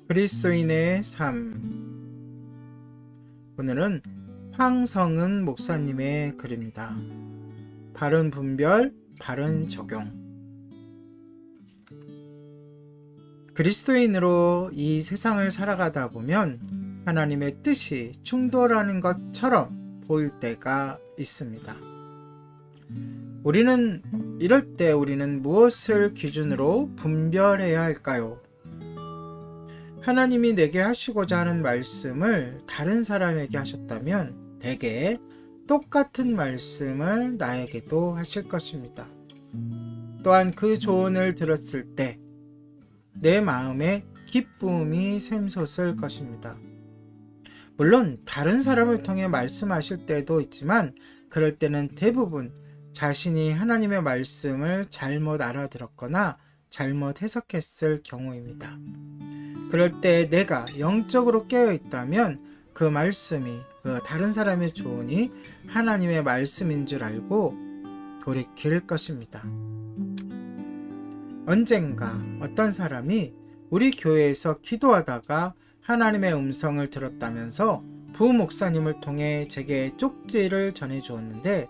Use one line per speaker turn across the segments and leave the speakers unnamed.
그리스도인의 삶. 오늘은 황성은 목사님의 글입니다. 바른 분별, 바른 적용. 그리스도인으로 이 세상을 살아가다 보면 하나님의 뜻이 충돌하는 것처럼 보일 때가 있습니다. 이럴 때 우리는 무엇을 기준으로 분별해야 할까요? 하나님이 내게 하시고자 하는 말씀을 다른 사람에게 하셨다면 대개 똑같은 말씀을 나에게도 하실 것입니다. 또한 그 조언을 들었을 때 내 마음에 기쁨이 샘솟을 것입니다. 물론 다른 사람을 통해 말씀하실 때도 있지만 그럴 때는 대부분 자신이 하나님의 말씀을 잘못 알아들었거나 잘못 해석했을 경우입니다. 그럴 때 내가 영적으로 깨어 있다면 그 말씀이, 그 다른 사람의 조언이 하나님의 말씀인 줄 알고 돌이킬 것입니다. 언젠가 어떤 사람이 우리 교회에서 기도하다가 하나님의 음성을 들었다면서 부목사님을 통해 제게 쪽지를 전해주었는데,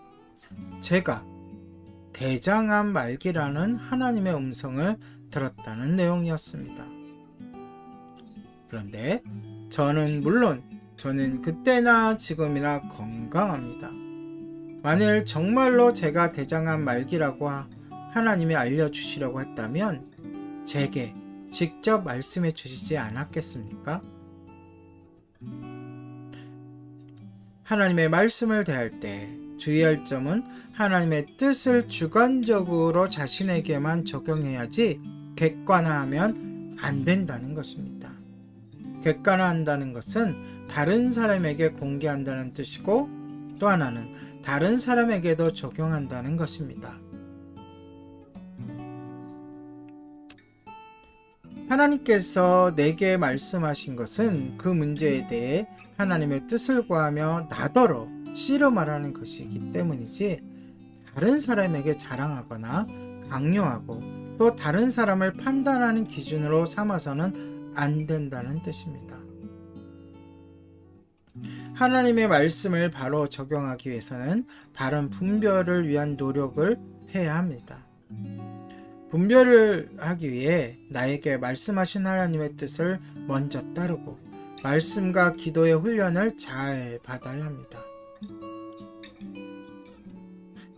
제가 대장암 말기라는 하나님의 음성을 들었다는 내용이었습니다. 그런데 저는 그때나 지금이나 건강합니다. 만일 정말로 제가 대장암 말기라고 하나님이 알려주시려고 했다면 제게 직접 말씀해 주시지 않았겠습니까? 하나님의 말씀을 대할 때 주의할 점은 하나님의 뜻을 주관적으로 자신에게만 적용해야지 객관화하면 안 된다는 것입니다. 객관화한다는 것은 다른 사람에게 공개한다는 뜻이고, 또 하나는 다른 사람에게도 적용한다는 것입니다. 하나님께서 내게 말씀하신 것은 그 문제에 대해 하나님의 뜻을 구하며 나더러 씨름하라는 것이기 때문이지, 다른 사람에게 자랑하거나 강요하고 또 다른 사람을 판단하는 기준으로 삼아서는 안 된다는 뜻입니다. 하나님의 말씀을 바로 적용하기 위해서는 바른 분별을 위한 노력을 해야 합니다. 분별을 하기 위해 나에게 말씀하신 하나님의 뜻을 먼저 따르고 말씀과 기도의 훈련을 잘 받아야 합니다.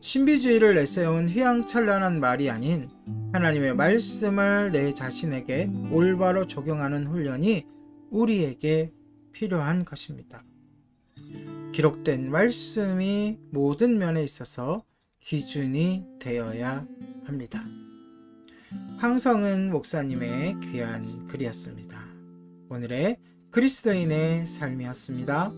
신비주의를 내세운 휘황찬란한 말이 아닌 하나님의 말씀을 내 자신에게 올바로 적용하는 훈련이 우리에게 필요한 것입니다. 기록된 말씀이 모든 면에 있어서 기준이 되어야 합니다. 황성은 목사님의 귀한 글이었습니다. 오늘의 그리스도인의 삶이었습니다.